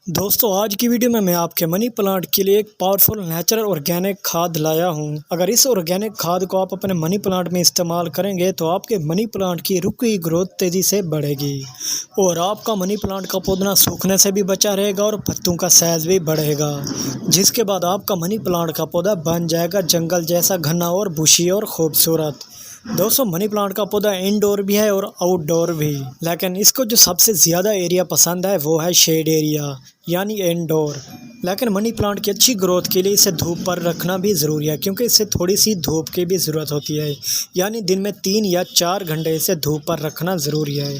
दोस्तों आज की वीडियो में मैं आपके मनी प्लांट के लिए एक पावरफुल नेचुरल ऑर्गेनिक खाद लाया हूं। अगर इस ऑर्गेनिक खाद को आप अपने मनी प्लांट में इस्तेमाल करेंगे तो आपके मनी प्लांट की रुकी ग्रोथ तेज़ी से बढ़ेगी और आपका मनी प्लांट का पौधा सूखने से भी बचा रहेगा और पत्तों का साइज भी बढ़ेगा, जिसके बाद आपका मनी प्लांट का पौधा बन जाएगा जंगल जैसा घना और बुशी और खूबसूरत। दोस्तों मनी प्लांट का पौधा इंडोर भी है और आउटडोर भी, लेकिन इसको जो सबसे ज़्यादा एरिया पसंद है वो है शेड एरिया यानी इंडोर। लेकिन मनी प्लांट की अच्छी ग्रोथ के लिए इसे धूप पर रखना भी ज़रूरी है, क्योंकि इसे थोड़ी सी धूप की भी ज़रूरत होती है, यानी दिन में 3 या 4 घंटे इसे धूप पर रखना ज़रूरी है।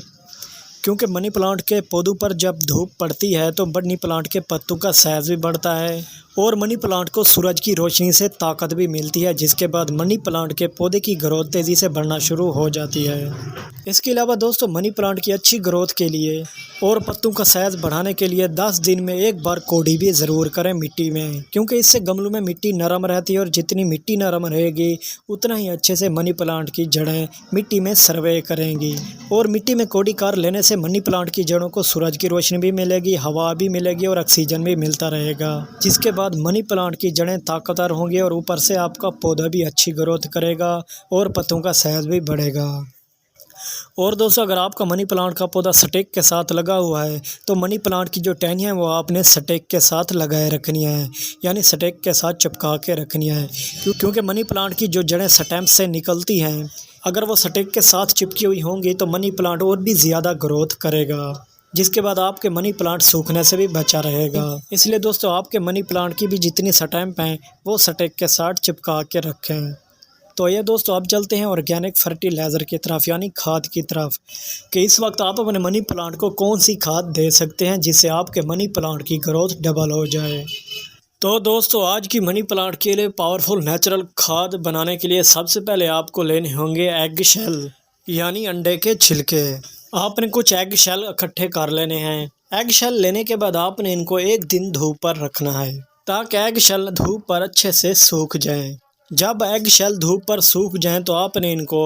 क्योंकि मनी प्लांट के पौधों पर जब धूप पड़ती है तो मनी प्लांट के पत्तों का साइज भी बढ़ता है और मनी प्लांट को सूरज की रोशनी से ताकत भी मिलती है, जिसके बाद मनी प्लांट के पौधे की ग्रोथ तेज़ी से बढ़ना शुरू हो जाती है। इसके अलावा दोस्तों मनी प्लांट की अच्छी ग्रोथ के लिए और पत्तों का साइज बढ़ाने के लिए 10 दिन में एक बार कोड़ी भी ज़रूर करें मिट्टी में, क्योंकि इससे गमलों में मिट्टी नरम रहती है और जितनी मिट्टी नरम रहेगी उतना ही अच्छे से मनी प्लांट की जड़ें मिट्टी में सर्वे करेंगी। और मिट्टी में कोड़ी कर लेने से मनी प्लांट की जड़ों को सूरज की रोशनी भी मिलेगी, हवा भी मिलेगी और ऑक्सीजन भी मिलता रहेगा, जिसके बाद मनी प्लांट की जड़ें ताकतवर होंगी और ऊपर से आपका पौधा भी अच्छी ग्रोथ करेगा और पत्तों का साइज भी बढ़ेगा। और दोस्तों अगर आपका मनी प्लांट का पौधा स्टिक के साथ लगा हुआ है तो मनी प्लांट की जो टहनियाँ हैं वो आपने स्टिक के साथ लगाए रखनी है, यानी स्टिक के साथ चिपका के रखनी है, क्योंकि मनी प्लांट की जो जड़ें स्टेम से निकलती हैं अगर वो स्टिक के साथ चिपकी हुई होंगी तो मनी प्लांट और भी ज़्यादा ग्रोथ करेगा, जिसके बाद आपके मनी प्लांट सूखने से भी बचा रहेगा। इसलिए दोस्तों आपके मनी प्लांट की भी जितनी स्टेम हैं वो स्टिक के साथ चिपका के रखें। तो ये दोस्तों अब चलते हैं ऑर्गेनिक फर्टिलाइज़र की तरफ यानी खाद की तरफ, कि इस वक्त आप अपने मनी प्लांट को कौन सी खाद दे सकते हैं जिससे आपके मनी प्लांट की ग्रोथ डबल हो जाए। तो दोस्तों आज की मनी प्लांट के लिए पावरफुल नेचुरल खाद बनाने के लिए सबसे पहले आपको लेने होंगे एग शेल यानी अंडे के छिलके। आपने कुछ एग शेल इकट्ठे कर लेने हैं। एग शेल लेने के बाद आपने इनको एक दिन धूप पर रखना है ताकि एग शेल धूप पर अच्छे से सूख जाएं। जब एग शेल धूप पर सूख जाएं तो आपने इनको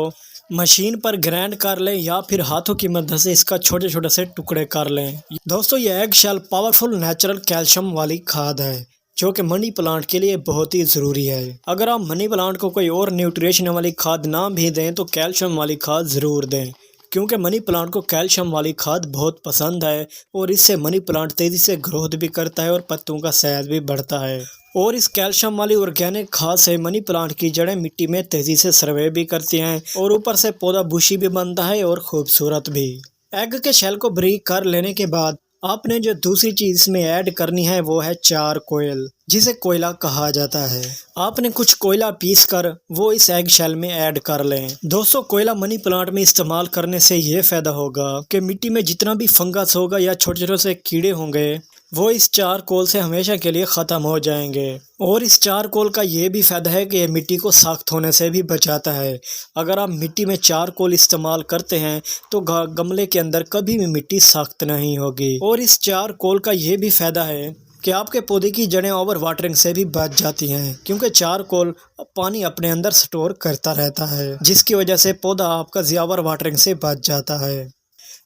मशीन पर ग्राइंड कर लें या फिर हाथों की मदद से इसका छोटे छोटे से टुकड़े कर लें। दोस्तों ये egg shell powerful natural calcium वाली खाद है जो कि मनी प्लांट के लिए बहुत ही ज़रूरी है। अगर आप मनी प्लांट को कोई और न्यूट्रिशन वाली खाद ना भी दें तो कैल्शियम वाली खाद ज़रूर दें, क्योंकि मनी प्लांट को कैल्शियम वाली खाद बहुत पसंद है और इससे मनी प्लांट तेज़ी से ग्रोथ भी करता है और पत्तों का साइज भी बढ़ता है। और इस कैल्शियम वाली ऑर्गेनिक खाद से मनी प्लांट की जड़ें मिट्टी में तेज़ी से सर्वे भी करती हैं और ऊपर से पौधा बुशी भी बनता है और खूबसूरत भी। एग के शेल को ब्रेक कर लेने के बाद आपने जो दूसरी चीज़ इसमें ऐड करनी है वो है चारकोल, जिसे कोयला कहा जाता है। आपने कुछ कोयला पीस कर वो इस एग शेल में ऐड कर लें। दोस्तों कोयला मनी प्लांट में इस्तेमाल करने से ये फ़ायदा होगा कि मिट्टी में जितना भी फंगस होगा या छोटे छोटे से कीड़े होंगे वो इस चारकोल से हमेशा के लिए ख़त्म हो जाएंगे। और इस चारकोल का ये भी फ़ायदा है कि ये मिट्टी को सख्त होने से भी बचाता है। अगर आप मिट्टी में चारकोल इस्तेमाल करते हैं तो गमले के अंदर कभी भी मिट्टी सख्त नहीं होगी। और इस चारकोल का ये भी फ़ायदा है कि आपके पौधे की जड़ें ओवर वाटरिंग से भी बच जाती हैं, क्योंकि चारकोल पानी अपने अंदर स्टोर करता रहता है, जिसकी वजह से पौधा आपका ओवर वाटरिंग से बच जाता है।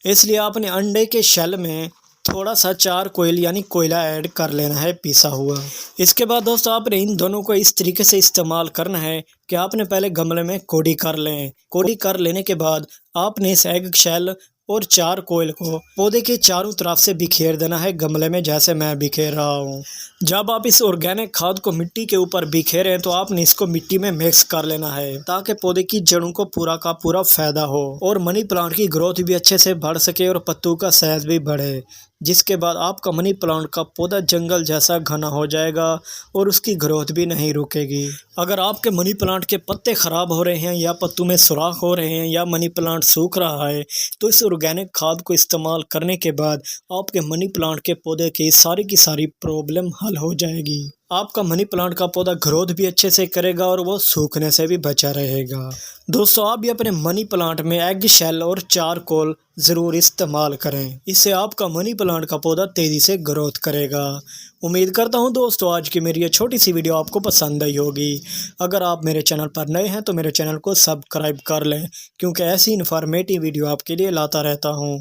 इसलिए आपने अंडे के शेल में थोड़ा सा चारकोल यानी कोयला ऐड कर लेना है पीसा हुआ। इसके बाद दोस्तों आपने इन दोनों को इस तरीके से इस्तेमाल करना है कि आपने पहले गमले में कोड़ी कर लें। कोड़ी कर लेने के बाद आपने इस एग शेल और चारकोल को पौधे के चारों तरफ से बिखेर देना है गमले में, जैसे मैं बिखेर रहा हूँ। जब आप इस ऑर्गेनिक खाद को मिट्टी के ऊपर बिखेरें तो आपने इसको मिट्टी में मिक्स कर लेना है ताकि पौधे की जड़ों को पूरा का पूरा फायदा हो और मनी प्लांट की ग्रोथ भी अच्छे से बढ़ सके और पत्तों का साइज भी बढ़े, जिसके बाद आपका मनी प्लांट का पौधा जंगल जैसा घना हो जाएगा और उसकी ग्रोथ भी नहीं रुकेगी। अगर आपके मनी प्लांट के पत्ते ख़राब हो रहे हैं या पत्तों में सुराख हो रहे हैं या मनी प्लांट सूख रहा है तो इस ऑर्गेनिक खाद को इस्तेमाल करने के बाद आपके मनी प्लांट के पौधे की सारी प्रॉब्लम हल हो जाएगी। आपका मनी प्लांट का पौधा ग्रोथ भी अच्छे से करेगा और वो सूखने से भी बचा रहेगा। दोस्तों आप भी अपने मनी प्लांट में एग शेल और चारकोल ज़रूर इस्तेमाल करें, इससे आपका मनी प्लांट का पौधा तेज़ी से ग्रोथ करेगा। उम्मीद करता हूं दोस्तों आज की मेरी ये छोटी सी वीडियो आपको पसंद आई होगी। अगर आप मेरे चैनल पर नए हैं तो मेरे चैनल को सब्सक्राइब कर लें, क्योंकि ऐसी इन्फॉर्मेटिव वीडियो आपके लिए लाता रहता हूं।